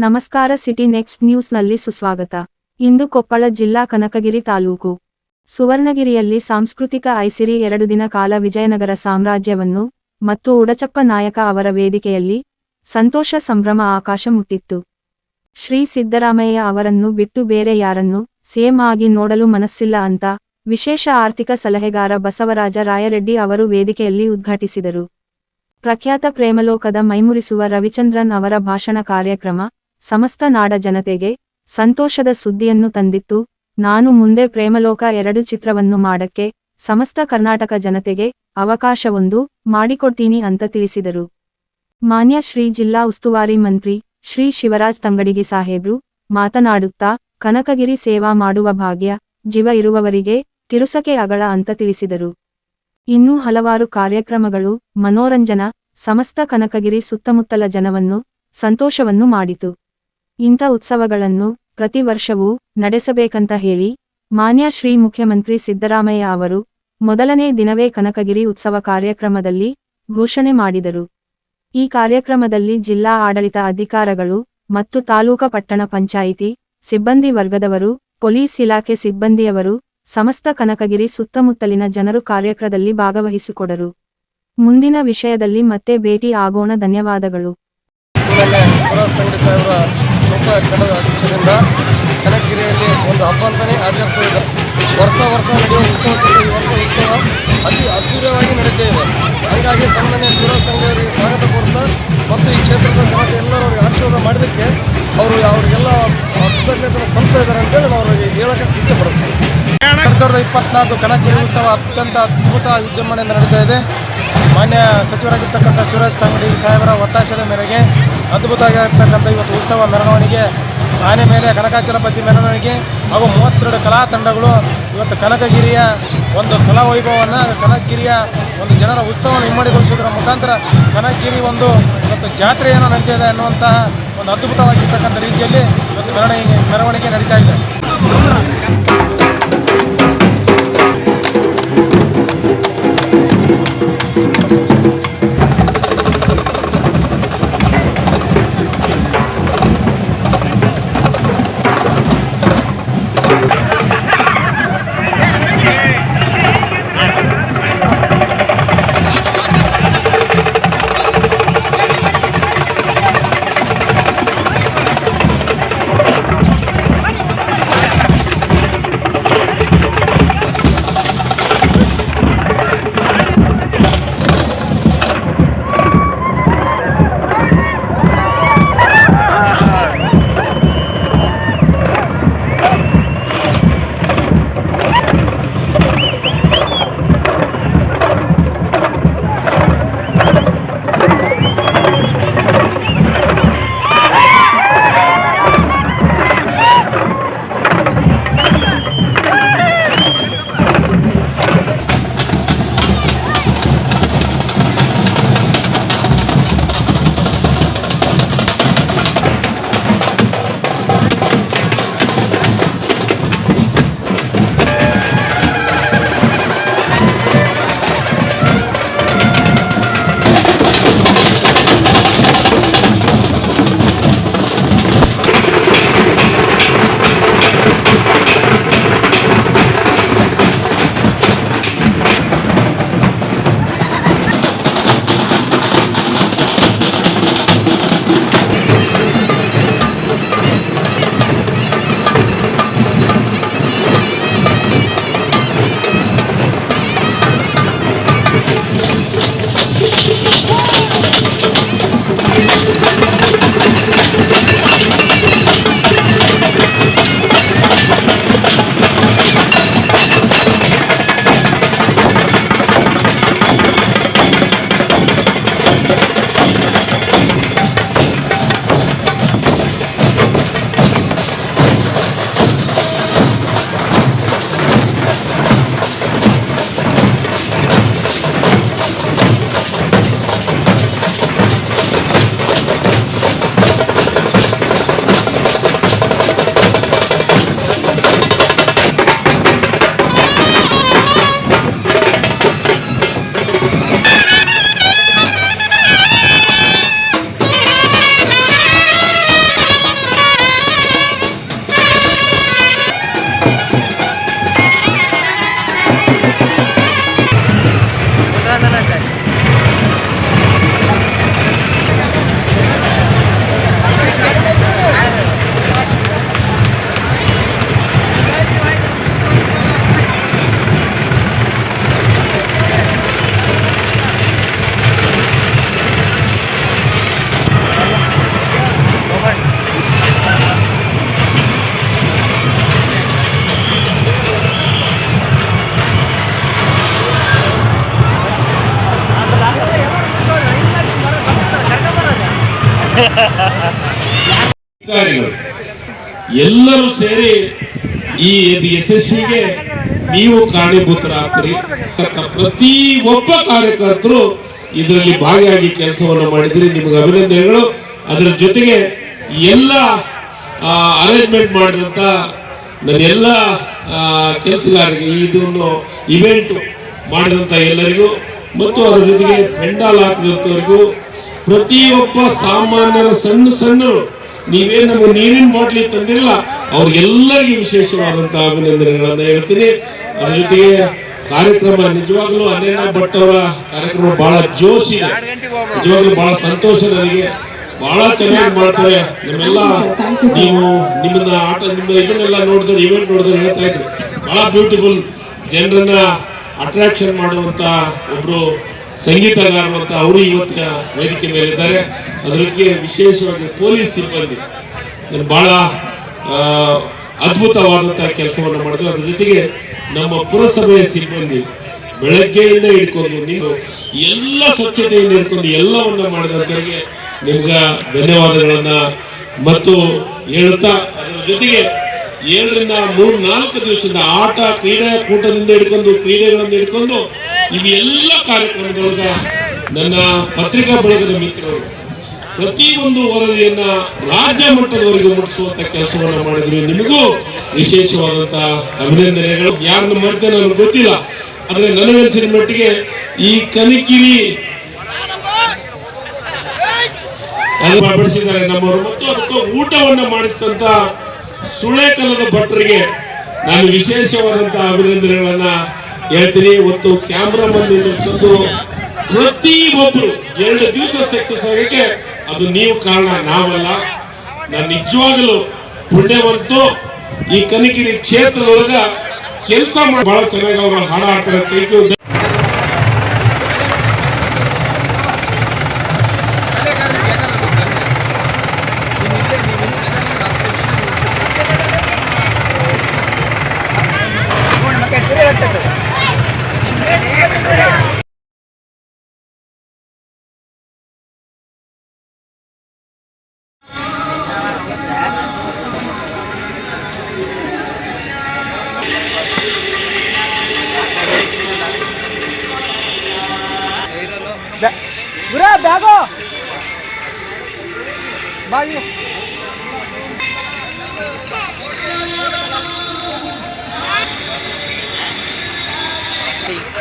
ನಮಸ್ಕಾರ city next ನ್ಯೂಸ್ನಲ್ಲಿ ಸುಸ್ವಾಗತ. ಇಂದು ಕೊಪ್ಪಳ ಜಿಲ್ಲಾ ಕನಕಗಿರಿ ತಾಲೂಕು ಸುವರ್ಣಗಿರಿಯಲ್ಲಿ ಸಾಂಸ್ಕೃತಿಕ ಐಸಿರಿ 2 ದಿನ ಕಾಲ ವಿಜಯನಗರ ಸಾಮ್ರಾಜ್ಯವನ್ನು ಮತ್ತು ಉಡಚಪ್ಪ ನಾಯಕ ಅವರ ವೇದಿಕೆಯಲ್ಲಿ ಸಂತೋಷ ಸಂಭ್ರಮ ಆಕಾಶ ಮುಟ್ಟಿತ್ತು. ಶ್ರೀ ಸಿದ್ದರಾಮಯ್ಯ ಅವರನ್ನು ಬಿಟ್ಟು ಬೇರೆ ಯಾರನ್ನು ಸಿಎಂ ಆಗಿ ನೋಡಲು ಮನಸ್ಸಿಲ್ಲ ಅಂತ ವಿಶೇಷ ಆರ್ಥಿಕ ಸಲಹೆಗಾರ ಬಸವರಾಜ ರಾಯರೆಡ್ಡಿ ಅವರು ವೇದಿಕೆಯಲ್ಲಿ ಉದ್ಘಾಟಿಸಿದರು. ಪ್ರಖ್ಯಾತ ಪ್ರೇಮಲೋಕದ ಮೈಮುರಿಸುವ ರವಿಚಂದ್ರನ್ ಅವರ ಭಾಷಣ ಕಾರ್ಯಕ್ರಮ ಸಮಸ್ತ ನಾಡ ಜನತೆಗೆ ಸಂತೋಷದ ಸುದ್ದಿಯನ್ನು ತಂದಿತ್ತು. ನಾನು ಮುಂದೆ ಪ್ರೇಮಲೋಕ 2 ಚಿತ್ರವನ್ನು ಮಾಡಕ್ಕೆ ಸಮಸ್ತ ಕರ್ನಾಟಕ ಜನತೆಗೆ ಅವಕಾಶವೊಂದು ಮಾಡಿಕೊಡ್ತೀನಿ ಅಂತ ತಿಳಿಸಿದರು. ಮಾನ್ಯ ಶ್ರೀ ಜಿಲ್ಲಾ ಉಸ್ತುವಾರಿ ಮಂತ್ರಿ ಶ್ರೀ ಶಿವರಾಜ್ ತಂಗಡಗಿ ಸಾಹೇಬ್ರು ಮಾತನಾಡುತ್ತಾ ಕನಕಗಿರಿ ಸೇವಾ ಮಾಡುವ ಭಾಗ್ಯ ಜೀವ ಇರುವವರಿಗೆ ತಿರುಸಕೆ ಅಗಳ ಅಂತ ತಿಳಿಸಿದರು. ಇನ್ನೂ ಹಲವಾರು ಕಾರ್ಯಕ್ರಮಗಳು ಮನೋರಂಜನಾ ಸಮಸ್ತ ಕನಕಗಿರಿ ಸುತ್ತಮುತ್ತಲ ಜನವನ್ನು ಸಂತೋಷವನ್ನು ಮಾಡಿತು. ಇಂಥ ಉತ್ಸವಗಳನ್ನು ಪ್ರತಿ ವರ್ಷವೂ ನಡೆಸಬೇಕಂತ ಹೇಳಿ ಮಾನ್ಯ ಶ್ರೀ ಮುಖ್ಯಮಂತ್ರಿ ಸಿದ್ದರಾಮಯ್ಯ ಅವರು ಮೊದಲನೇ ದಿನವೇ ಕನಕಗಿರಿ ಉತ್ಸವ ಕಾರ್ಯಕ್ರಮದಲ್ಲಿ ಘೋಷಣೆ ಮಾಡಿದರು. ಈ ಕಾರ್ಯಕ್ರಮದಲ್ಲಿ ಜಿಲ್ಲಾ ಆಡಳಿತ ಅಧಿಕಾರಿಗಳು ಮತ್ತು ತಾಲೂಕಾ ಪಟ್ಟಣ ಪಂಚಾಯಿತಿ ಸಿಬ್ಬಂದಿ ವರ್ಗದವರು, ಪೊಲೀಸ್ ಇಲಾಖೆ ಸಿಬ್ಬಂದಿಯವರು, ಸಮಸ್ತ ಕನಕಗಿರಿ ಸುತ್ತಮುತ್ತಲಿನ ಜನರು ಕಾರ್ಯಕ್ರಮದಲ್ಲಿ ಭಾಗವಹಿಸಿಕೊಡರು. ಮುಂದಿನ ವಿಷಯದಲ್ಲಿ ಮತ್ತೆ ಭೇಟಿ ಆಗೋಣ. ಧನ್ಯವಾದಗಳು. ಕನಕಗಿರಿಯಲ್ಲಿ ಒಂದು ಹಬ್ಬ ಅಂತಾನೆ ಆಚರಿಸ್ತಾ ವರ್ಷ ನಡೆಯುವ ಉತ್ಸವದಲ್ಲಿ ಈ ವರ್ಷ ಉತ್ಸವ ಅತಿ ಅದ್ಭುತವಾಗಿ ನಡೀತಾ ಇದೆ. ಹಾಗಾಗಿ ಸನ್ಮಾನ್ಯ ಶಿವರಾಜ್ ತಂಗಡಗಿ ಸ್ವಾಗತ ಕೋರ್ತಾ ಮತ್ತು ಈ ಕ್ಷೇತ್ರದ ಜನತೆ ಎಲ್ಲರೂ ಅವರಿಗೆ ಆಶೀರ್ವಾದ ಮಾಡಿದ್ದಕ್ಕೆ ಅವರಿಗೆಲ್ಲ ಕೃತಜ್ಞತೆ ಸಲ್ಲಿಸ್ತಾ ಇದ್ದಾರೆ ಅಂತೇಳಿ ನಾವು ಅವರಿಗೆ ಹೇಳಕ್ಕೆ ಇಷ್ಟಪಡುತ್ತೇವೆ. 2024 ಕನಕಗಿರಿ ಉತ್ಸವ ಅತ್ಯಂತ ಅದ್ಭುತ ವಿಜೃಂಭಣೆಯಿಂದ ನಡೀತಾ ಇದೆ. ಮಾನ್ಯ ಸಚಿವರಾಗಿರ್ತಕ್ಕಂಥ ಶಿವರಾಜ್ ತಂಗಡಗಿ ಸಾಹೇಬರ ಒತ್ತಾಸದ ಮೇರೆಗೆ ಅದ್ಭುತವಾಗಿರ್ತಕ್ಕಂಥ ಇವತ್ತು ಉತ್ಸವ ಮೆರವಣಿಗೆ, ಆನೆ ಮೇಲೆ ಕನಕಾಚಲಪತಿ ಮೆರವಣಿಗೆ ಹಾಗೂ 32 ಕಲಾ ತಂಡಗಳು ಇವತ್ತು ಕನಕಗಿರಿಯ ಒಂದು ಕಲಾ ವೈಭವವನ್ನು, ಕನಕಗಿರಿಯ ಒಂದು ಜನರ ಉತ್ಸವವನ್ನು ಇಮ್ಮಡಿಗೊಳಿಸೋದ್ರ ಮುಖಾಂತರ ಕನಕಗಿರಿ ಒಂದು ಇವತ್ತು ಜಾತ್ರೆಯನ್ನು ನಡೀತಿದೆ ಅನ್ನುವಂತಹ ಒಂದು ಅದ್ಭುತವಾಗಿರ್ತಕ್ಕಂಥ ರೀತಿಯಲ್ಲಿ ಇವತ್ತು ಮೆರವಣಿಗೆ ನಡೀತಾ ಇದೆ. ಎಲ್ಲರೂ ಸೇರಿ ಈ ಯಶಸ್ವಿಗೆ ನೀವು ಕಾರಣೀಭೂತರಾಗ್ತೀರಿ. ಪ್ರತಿ ಒಬ್ಬ ಕಾರ್ಯಕರ್ತರು ಇದರಲ್ಲಿ ಭಾಗಿಯಾಗಿ ಕೆಲಸವನ್ನು ಮಾಡಿದ್ರಿ, ನಿಮಗೆ ಅಭಿನಂದನೆಗಳು. ಅದರ ಜೊತೆಗೆ ಎಲ್ಲ ಅರೇಂಜ್ಮೆಂಟ್ ಮಾಡಿದಂತ ನನ್ನ ಎಲ್ಲ ಕೆಲಸಗಾರರಿಗೆ, ಇದನ್ನು ಇವೆಂಟ್ ಮಾಡಿದಂತ ಎಲ್ಲರಿಗೂ ಮತ್ತು ಅದರ ಜೊತೆಗೆ ಪೆಂಡಾಲ್ ಹಾಕಿದಂಥವ್ರಿಗೂ, ಪ್ರತಿಯೊಬ್ಬ ಸಾಮಾನ್ಯರ ಸಣ್ಣ ಸಣ್ಣ ನೀವೇನು ನಮಗೆ ನೀರಿನ ಬಾಟ್ಲಿ ತಂದಿರಲ್ಲ ಅವ್ರಿಗೆಲ್ಲರಿಗೂ ವಿಶೇಷವಾದಂತಹ ಅಭಿನಂದನೆಗಳನ್ನ ಹೇಳ್ತೀನಿ. ಅದ್ರ ಜೊತೆಗೆ ಕಾರ್ಯಕ್ರಮ ನಿಜವಾಗ್ಲೂ ಅನೇಕ ಭಟ್ ಅವರ ಕಾರ್ಯಕ್ರಮ ಬಹಳ ಜೋಶ್ ಇದೆ, ನಿಜವಾಗ್ಲೂ ಬಹಳ ಸಂತೋಷ ನನಗೆ. ಬಹಳ ಚೆನ್ನಾಗಿ ಮಾಡ್ತಾರೆ ನಮ್ಮೆಲ್ಲ. ನೀವು ನಿಮ್ಮನ್ನ ಆಟ ನಿಮ್ಮ ಇದನ್ನೆಲ್ಲ ನೋಡಿದ್ರೆ, ಇವೆಂಟ್ ನೋಡಿದ್ರೆ ಹೇಳ್ತಾ ಇದ್ರು ಬಹಳ ಬ್ಯೂಟಿಫುಲ್, ಜನರನ್ನ ಅಟ್ರಾಕ್ಷನ್ ಮಾಡುವಂತ ಒಬ್ರು ಸಂಗೀತಗಾರರು ಅಂತ ಅವರು ಇವತ್ತಿನ ವೇದಿಕೆ ಮೇಲಿದ್ದಾರೆ. ಅದಕ್ಕೆ ವಿಶೇಷವಾಗಿ ಪೊಲೀಸ್ ಸಿಬ್ಬಂದಿ ಬಹಳ ಅದ್ಭುತವಾದಂತಹ ಕೆಲಸವನ್ನು ಮಾಡಿದ್ರು. ಅದ್ರ ಜೊತೆಗೆ ನಮ್ಮ ಪುರಸಭೆಯ ಸಿಬ್ಬಂದಿ ಬೆಳಗ್ಗೆಯಿಂದ ಹಿಡ್ಕೊಂಡು ನೀವು ಎಲ್ಲ ಸ್ವಚ್ಛತೆಯಿಂದ ಹಿಡ್ಕೊಂಡು ಎಲ್ಲವನ್ನ ಮಾಡಿದಂತವರಿಗೆ ನಿಮ್ಗ ಧನ್ಯವಾದಗಳನ್ನ ಮತ್ತು ಹೇಳ್ತಾ, ಅದರ ಜೊತೆಗೆ 7 ರಿಂದ 3-4 ದಿವಸದ ಆಟ ಕ್ರೀಡಾಕೂಟದಿಂದ ಹಿಡ್ಕೊಂಡು ಕ್ರೀಡೆಗಳನ್ನು ಹಿಡ್ಕೊಂಡು ಇವೆಲ್ಲ ಕಾರ್ಯಕ್ರಮದೊಳಗ ನನ್ನ ಪತ್ರಿಕಾ ಬಳಗದ ಮಿತ್ರರು ಪ್ರತಿಯೊಂದು ವರದಿಯನ್ನ ರಾಜ್ಯ ಮಟ್ಟದವರೆಗೂ ಮುಟ್ಟಿಸುವಂತ ಕೆಲಸವನ್ನ ಮಾಡಿದ್ರು. ನಿಮಗೂ ವಿಶೇಷವಾದಂತಹ ಅಭಿನಂದನೆಗಳು. ಯಾರನ್ನು ಮಾಡ್ತೇನೆ ನನಗೆ ಗೊತ್ತಿಲ್ಲ, ಆದ್ರೆ ನನಗನ್ಸಿದ ಮಟ್ಟಿಗೆ ಈ ಕನಿಕಿರಿ ಅದು ಬಡಿಸಿದ್ದಾರೆ ನಮ್ಮವರು. ಮತ್ತು ಅದಕ್ಕೆ ಊಟವನ್ನ ಮಾಡಿಸಿದಂತ ಸುಳೇಕಲ್ಲದ ಭಟ್ರಿಗೆ ನಾನು ವಿಶೇಷವಾದಂತಹ ಅಭಿನಂದನೆಗಳನ್ನ ಹೇಳ್ತೀನಿ. ಇವತ್ತು ಕ್ಯಾಮ್ರಾಮನ್ ತಂದು ಪ್ರತಿ ಒಬ್ರು 2 ದಿವಸ ಸಕ್ಸಸ್ ಆಗಕ್ಕೆ ಅದು ನೀವು ಕಾರಣ, ನಾವಲ್ಲ. ನಾನು ನಿಜವಾಗಲೂ ಪುಣ್ಯವಂತು. ಈ ಕನಿಕಿರಿ ಕ್ಷೇತ್ರದೊಳಗ ಕೆಲಸ ಮಾಡಿ ಬಹಳ ಚೆನ್ನಾಗಿ ಅವರು ಹಾಡ ಹಾಡ್ತಾರೆ. Thank you. ಬ್ಯಾಗು ಬಾಗಿ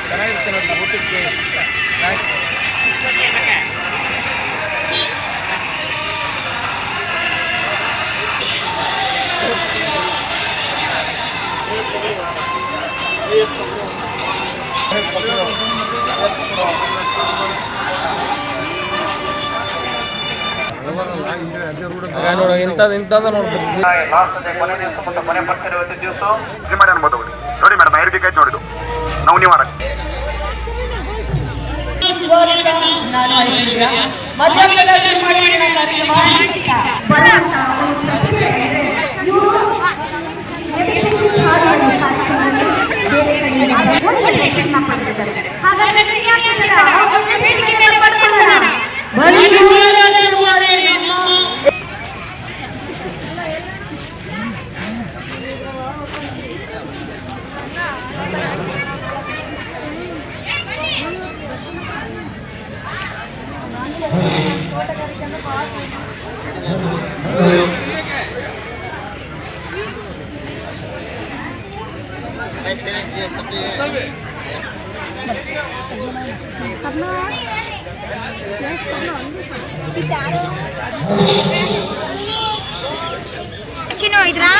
ಚೆನ್ನಾಗಿರುತ್ತೆ ನೋಡಿ ಊಟಕ್ಕೆ. ಥ್ಯಾಂಕ್ಸ್. ನೋಡಿ ಇಂಥದ್ದು ನೋಡ್ಬೇಕು. ಮಾಡಿ ಅನ್ಬೋದು ನೋಡಿ ಮೇಡಮ್, ಐರ್ಬೇಕಾಯ್ತು ನೋಡಿದ್ದು ನಾವು ನೀವು ಚಿನ್ನು ಇದ್ರಾ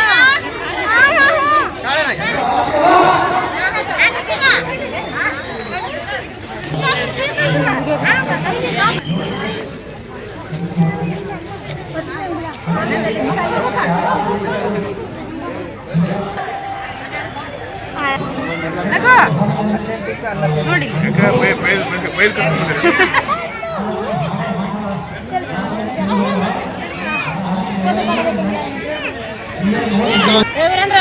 ನೋಡಿ ವೀರೇಂದ್ರ